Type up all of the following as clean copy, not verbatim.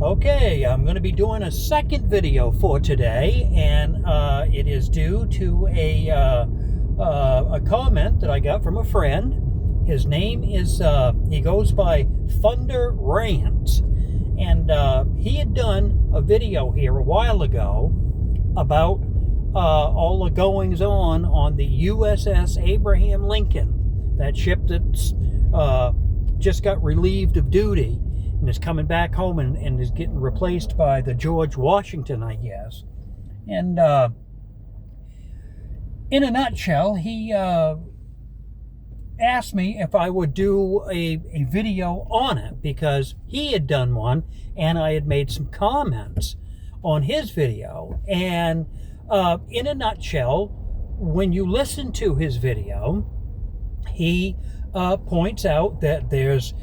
Okay, I'm going to be doing a second video for today, and it is due to a comment that I got from a friend. His name is, he goes by Thunder Rant, and he had done a video here a while ago about all the goings-on the USS Abraham Lincoln, that ship that's just got relieved of duty and is coming back home and is getting replaced by the George Washington, I guess. And in a nutshell, he asked me if I would do a video on it, because he had done one and I had made some comments on his video. And in a nutshell, when you listen to his video, he points out that there's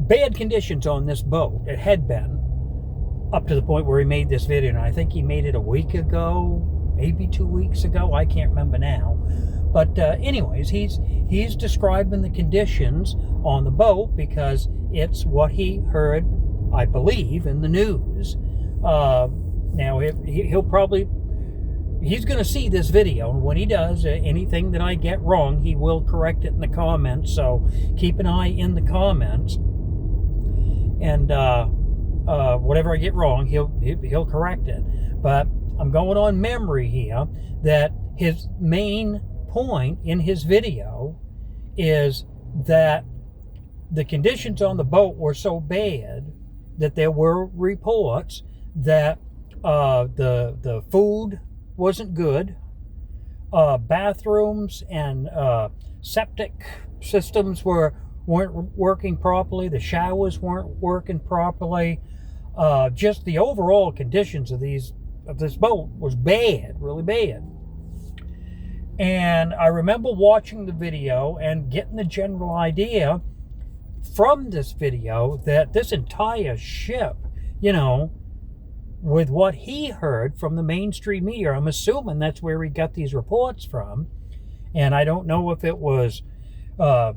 bad conditions on this boat. It had been up to the point where he made this video, and I think he made it a week ago, maybe 2 weeks ago, I can't remember now. But anyways, he's describing the conditions on the boat because it's what he heard, I believe, in the news. Now he's going to see this video, and when he does, anything that I get wrong, he will correct it in the comments. So keep an eye in the comments, and whatever I get wrong, he'll correct it. But I'm going on memory here that his main point in his video is that the conditions on the boat were so bad that there were reports that the food wasn't good, bathrooms and septic systems weren't working properly, the showers weren't working properly, just the overall conditions of this boat was bad, really bad. And I remember watching the video and getting the general idea from this video that this entire ship, with what he heard from the mainstream media, I'm assuming that's where he got these reports from. And I don't know if it was, ABC,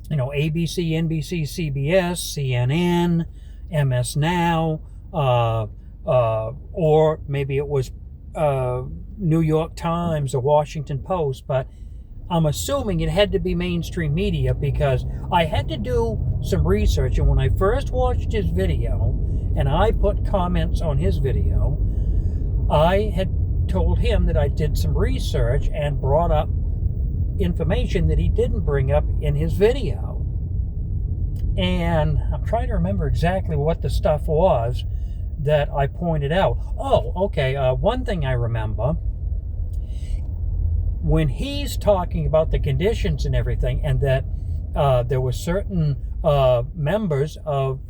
NBC, CBS, CNN, MS Now, or maybe it was New York Times or Washington Post, but I'm assuming it had to be mainstream media, because I had to do some research. And when I first watched his video and I put comments on his video, I had told him that I did some research and brought up information that he didn't bring up in his video. And I'm trying to remember exactly what the stuff was that I pointed out. Oh, okay. One thing I remember, when he's talking about the conditions and everything, and that there were certain members of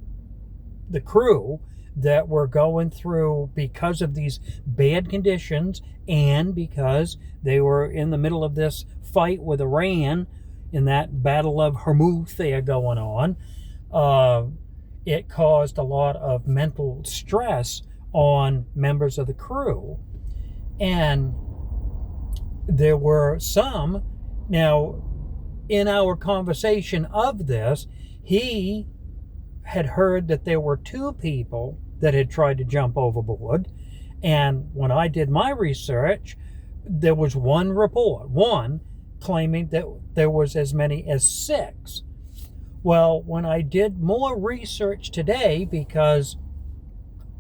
the crew that were going through, because of these bad conditions and because they were in the middle of this fight with Iran in that Battle of Hormuz there going on, it caused a lot of mental stress on members of the crew. And there were some, now in our conversation of this, he had heard that there were 2 people that had tried to jump overboard. And when I did my research, there was one report, one claiming that there was as many as 6. Well, when I did more research today, because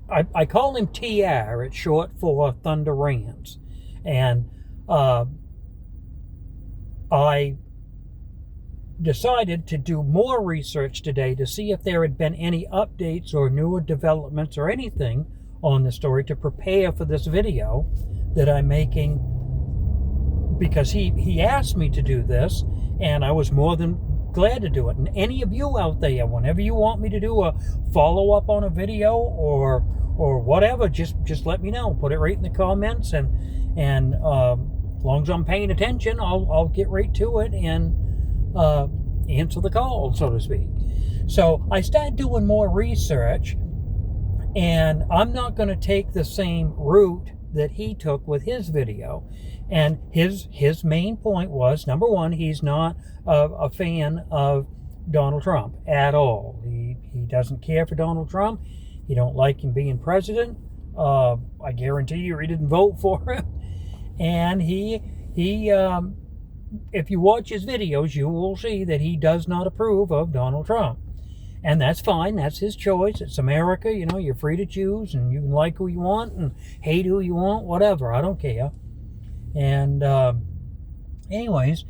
I call him TR, it's short for Thunder Rant, and I decided to do more research today to see if there had been any updates or newer developments or anything on the story to prepare for this video that I'm making, because he asked me to do this, and I was more than glad to do it. And any of you out there, whenever you want me to do a follow-up on a video or whatever, just let me know. Put it right in the comments, and as long as I'm paying attention, I'll get right to it and answer the call, so to speak. So I started doing more research, and I'm not going to take the same route that he took with his video. And his main point was, number one, he's not a fan of Donald Trump at all. He doesn't care for Donald Trump. He don't like him being president. I guarantee you he didn't vote for him. And he if you watch his videos, you will see that he does not approve of Donald Trump. And that's fine. That's his choice. It's America. You know, you're free to choose, and you can like who you want and hate who you want, whatever. I don't care. And anyways,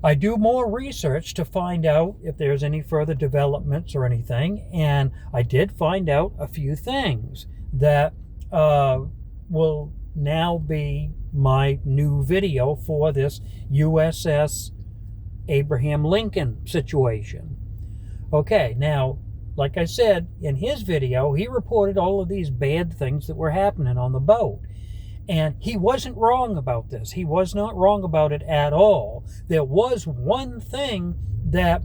I do more research to find out if there's any further developments or anything. And I did find out a few things that will now be my new video for this USS Abraham Lincoln situation. Okay, now, like I said, in his video, he reported all of these bad things that were happening on the boat. And he wasn't wrong about this. He was not wrong about it at all. There was one thing that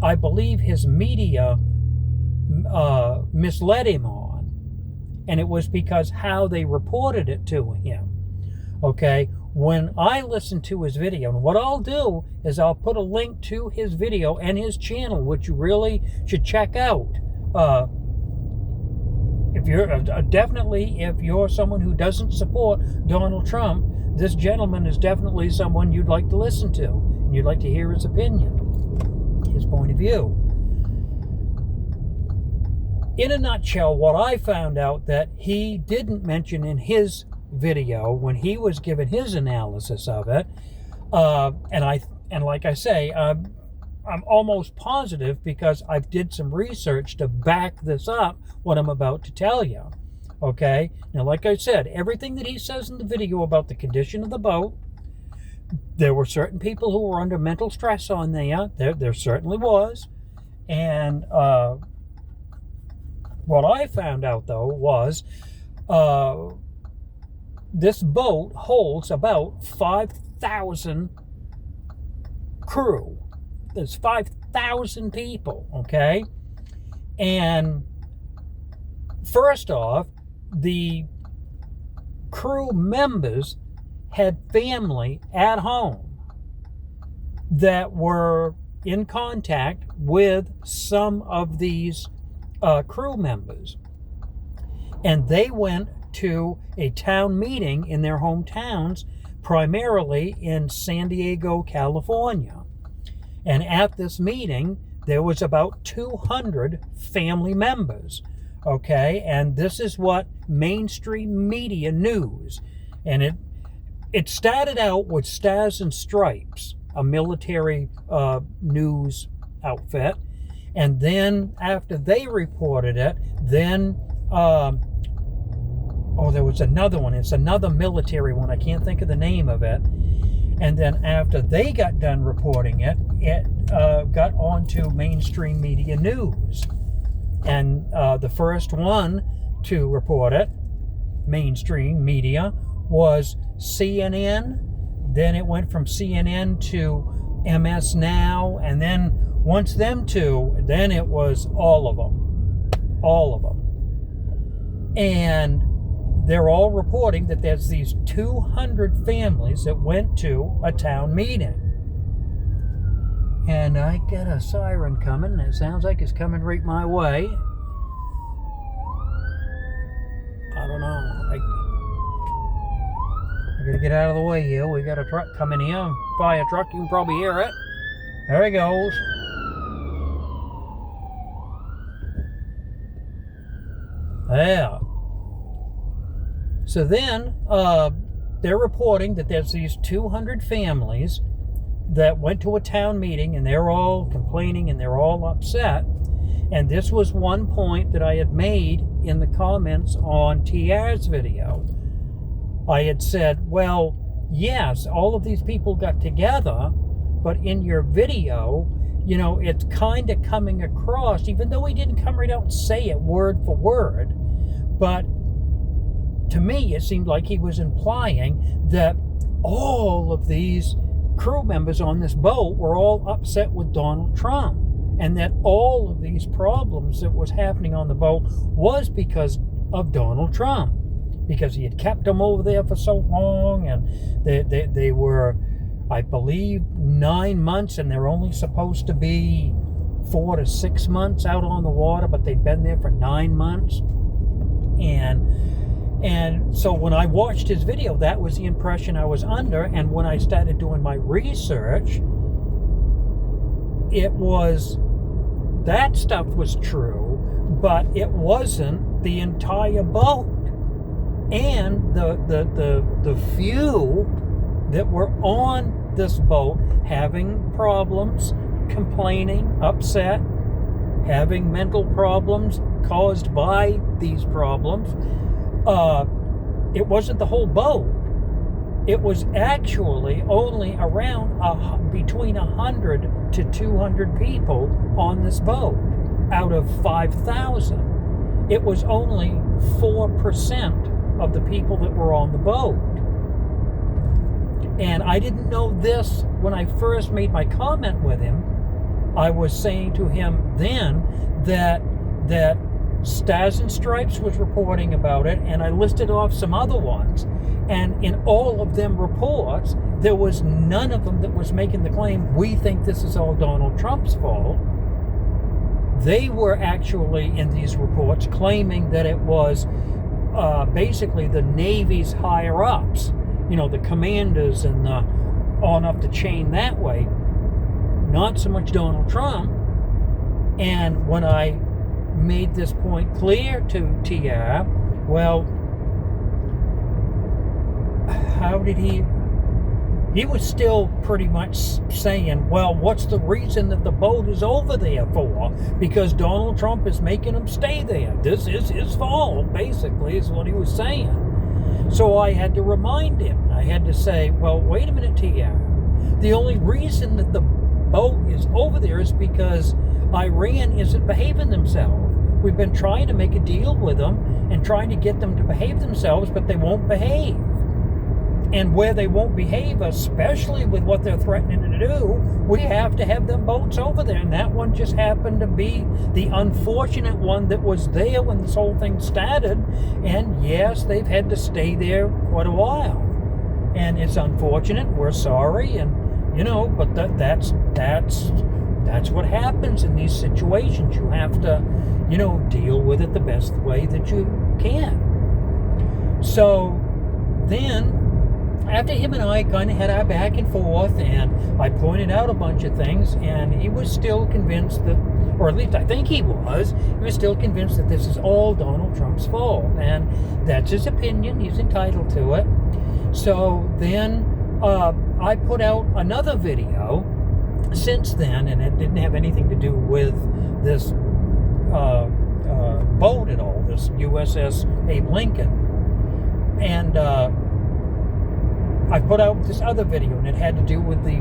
I believe his media misled him on. And it was because how they reported it to him. Okay, when I listen to his video, and what I'll do is I'll put a link to his video and his channel, which you really should check out. If you're definitely, if you're someone who doesn't support Donald Trump, this gentleman is definitely someone you'd like to listen to. And you'd like to hear his opinion, his point of view. In a nutshell, what I found out that he didn't mention in his video when he was giving his analysis of it, and like I say, I'm almost positive because I did some research to back this up, what I'm about to tell you. Okay, now like I said, everything that he says in the video about the condition of the boat, there were certain people who were under mental stress on there certainly was. And what I found out though was this boat holds about 5,000 crew. There's 5,000 people, okay? And first off, the crew members had family at home that were in contact with some of these crew members. And they went to a town meeting in their hometowns, primarily in San Diego, California. And at this meeting, there was about 200 family members, okay? And this is what mainstream media news. And it started out with Stars and Stripes, a military news outfit. And then after they reported it, then there was another one. It's another military one. I can't think of the name of it. And then after they got done reporting it, it got onto mainstream media news. And the first one to report it, mainstream media, was CNN. Then it went from CNN to MS Now. And then once them two, then it was all of them. All of them. And they're all reporting that there's these 200 families that went to a town meeting. And I get a siren coming. It sounds like it's coming right my way. I don't know. I gotta get out of the way here. We got a truck coming here. Fire truck. You can probably hear it. There he goes. Yeah. So then they're reporting that there's these 200 families that went to a town meeting, and they're all complaining and they're all upset. And this was one point that I had made in the comments on TR's video. I had said, well, yes, all of these people got together, but in your video, you know, it's kind of coming across, even though he didn't come right out and say it word for word, but to me, it seemed like he was implying that all of these crew members on this boat were all upset with Donald Trump, and that all of these problems that was happening on the boat was because of Donald Trump, because he had kept them over there for so long, and they were, I believe, 9 months, and they're only supposed to be 4 to 6 months out on the water, but they'd been there for 9 months. And so when I watched his video, that was the impression I was under. And when I started doing my research, it was, that stuff was true, but it wasn't the entire boat. And the few that were on this boat having problems, complaining, upset, having mental problems caused by these problems, it wasn't the whole boat. It was actually only around between 100 to 200 people on this boat out of 5,000. It was only 4% of the people that were on the boat. And I didn't know this when I first made my comment with him. I was saying to him then that Stars and Stripes was reporting about it, and I listed off some other ones. And in all of them reports, there was none of them that was making the claim, we think this is all Donald Trump's fault. They were actually, in these reports, claiming that it was basically the Navy's higher-ups, you know, the commanders and the on up the chain that way, not so much Donald Trump. And when I made this point clear to TR, well, how did he was still pretty much saying, well, what's the reason that the boat is over there for? Because Donald Trump is making them stay there. This is his fault, basically, is what he was saying. So I had to remind him. I had to say, well, wait a minute, TR. The only reason that the boat is over there is because Iran isn't behaving themselves. We've been trying to make a deal with them and trying to get them to behave themselves, but they won't behave. And where they won't behave, especially with what they're threatening to do, we have to have them boats over there. And that one just happened to be the unfortunate one that was there when this whole thing started. And yes, they've had to stay there quite a while. And it's unfortunate. We're sorry. And, you know, but that's what happens in these situations. You have to, you know, deal with it the best way that you can. So then, after him and I kind of had our back and forth, and I pointed out a bunch of things, and he was still convinced that, or at least I think he was still convinced that this is all Donald Trump's fault. And that's his opinion. He's entitled to it. So then I put out another video since then, and it didn't have anything to do with this boat at all, this USS Abraham Lincoln. And I put out this other video, and it had to do with the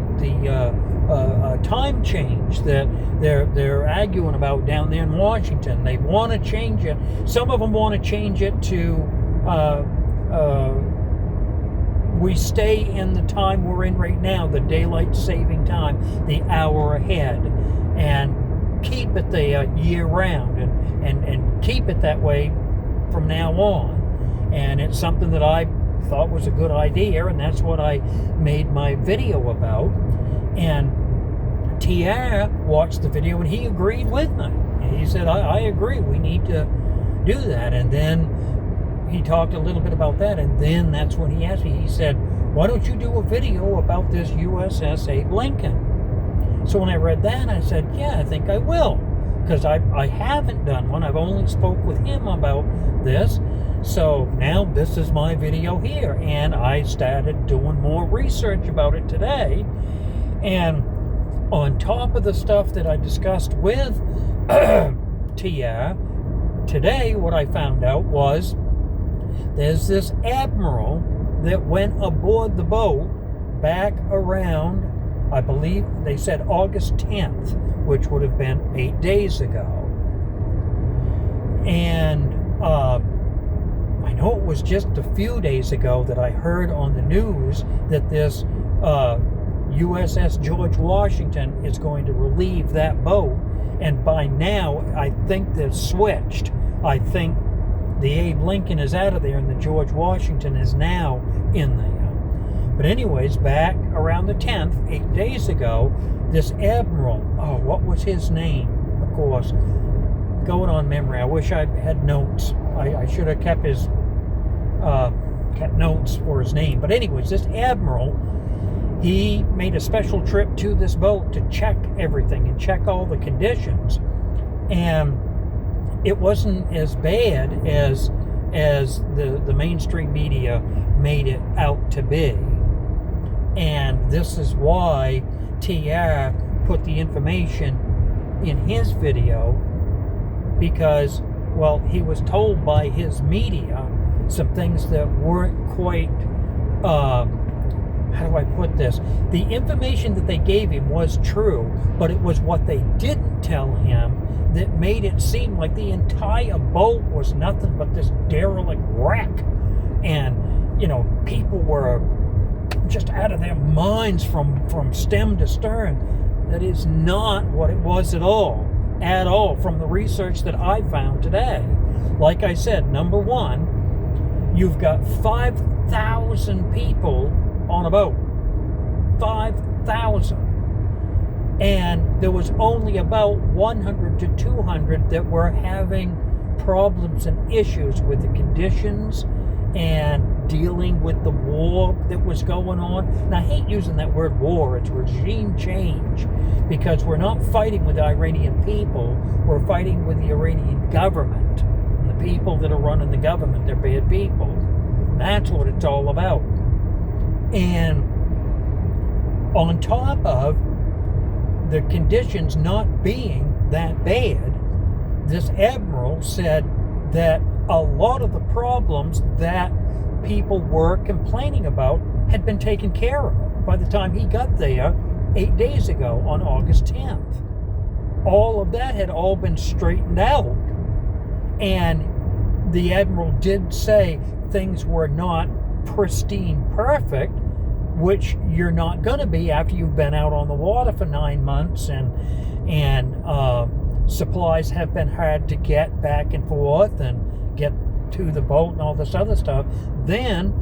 time change that they're arguing about down there in Washington. They want to change it. Some of them want to change it to we stay in the time we're in right now, the daylight saving time, the hour ahead, and keep it there year round, and keep it that way from now on. And it's something that I thought was a good idea, and that's what I made my video about. And TR watched the video, and he agreed with me. He said, I agree, we need to do that. And then he talked a little bit about that, and then that's when he asked me, he said, why don't you do a video about this USS Abraham Lincoln? So when I read that, I said, yeah, I think I will, because I haven't done one. I've only spoke with him about this. So now this is my video here, and I started doing more research about it today. And on top of the stuff that I discussed with TR, today what I found out was there's this admiral that went aboard the boat back around, I believe they said August 10th, which would have been 8 days ago. And I know it was just a few days ago that I heard on the news that this USS George Washington is going to relieve that boat. And by now, I think they're switched. I think the Abe Lincoln is out of there and the George Washington is now in there. But anyways, back around the 10th, 8 days ago, this admiral, what was his name? of course, going on memory, I wish I had notes. I should have kept notes for his name. But anyways, this admiral, he made a special trip to this boat to check everything and check all the conditions. And it wasn't as bad as the mainstream media made it out to be. And this is why TR put the information in his video, because, well, he was told by his media some things that weren't quite, how do I put this? The information that they gave him was true, but it was what they didn't tell him that made it seem like the entire boat was nothing but this derelict wreck. And, you know, people were just out of their minds from stem to stern. That is not what it was at all, from the research that I found today. Like I said, number one, you've got 5,000 people on a boat. 5,000. And there was only about 100 to 200 that were having problems and issues with the conditions and dealing with the war that was going on. And I hate using that word war. It's regime change, because we're not fighting with the Iranian people. We're fighting with the Iranian government. And the people that are running the government, they're bad people. And that's what it's all about. And on top of the conditions not being that bad, this admiral said that a lot of the problems that people were complaining about had been taken care of by the time he got there 8 days ago on August 10th. All of that had all been straightened out. And the admiral did say things were not pristine perfect, which you're not going to be after you've been out on the water for 9 months and supplies have been hard to get back and forth and get to the boat and all this other stuff. Then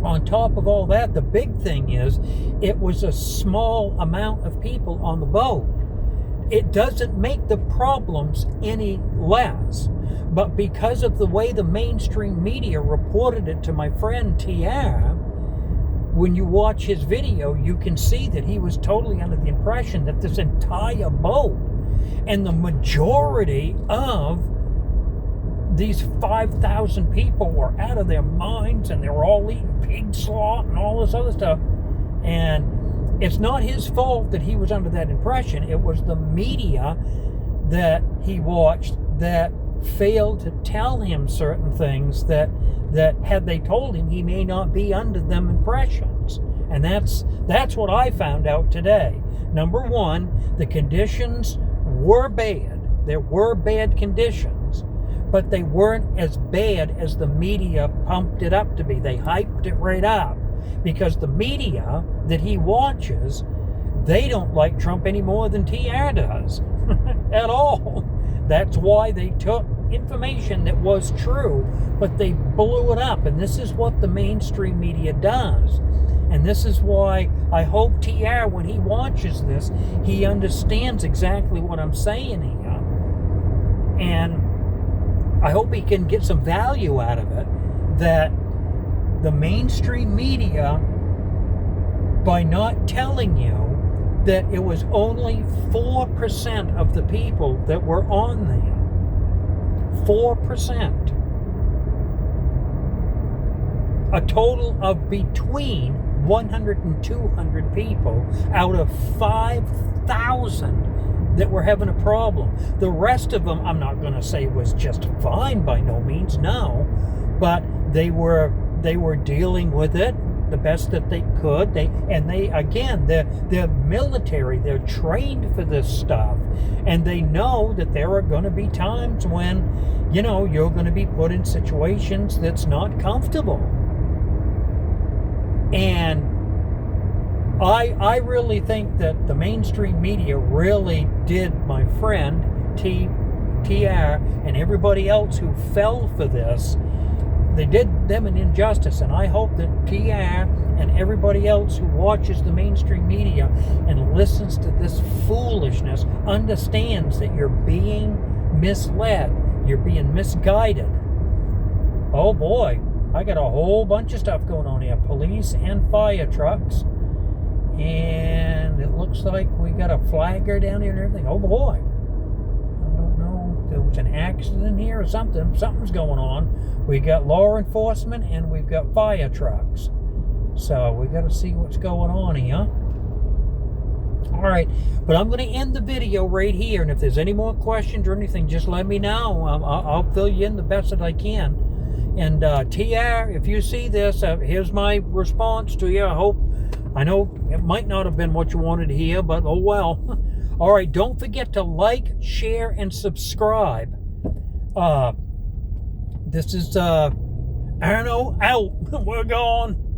on top of all that, the big thing is it was a small amount of people on the boat. It doesn't make the problems any less, but because of the way the mainstream media reported it to my friend TR, when you watch his video, you can see that he was totally under the impression that this entire boat and the majority of these 5,000 people were out of their minds and they were all eating pig slop and all this other stuff. And it's not his fault that he was under that impression. It was the media that he watched that failed to tell him certain things that had they told him, he may not be under them impressions. And that's what I found out today. Number one, the conditions were bad. There were bad conditions, but they weren't as bad as the media pumped it up to be. They hyped it right up because the media that he watches, they don't like Trump any more than TR does at all. That's why they took information that was true, but they blew it up. And this is what the mainstream media does. And this is why I hope TR, when he watches this, he understands exactly what I'm saying here. And I hope he can get some value out of it, that the mainstream media, by not telling you that it was only 4% of the people that were on there. 4%. A total of between 100 and 200 people out of 5,000 that were having a problem. The rest of them, I'm not going to say was just fine, by no means, no, but they were dealing with it the best that they could. They're military, they're trained for this stuff, and they know that there are going to be times when, you're going to be put in situations that's not comfortable. And I really think that the mainstream media really did my friend TR and everybody else who fell for this, they did them an injustice, and I hope that TR and everybody else who watches the mainstream media and listens to this foolishness understands that you're being misled, you're being misguided. Oh boy, I got a whole bunch of stuff going on here. Police and fire trucks. And it looks like we got a flagger down here and everything. Oh boy. I don't know if there was an accident here or something. Something's going on. We got law enforcement and we've got fire trucks. So we got to see what's going on here. All right, but I'm going to end the video right here. And if there's any more questions or anything, just let me know. I'll fill you in the best that I can. And TR, if you see this, here's my response to you. I know it might not have been what you wanted to hear, but oh well. All right, don't forget to like, share, and subscribe. This is Arno out. We're gone.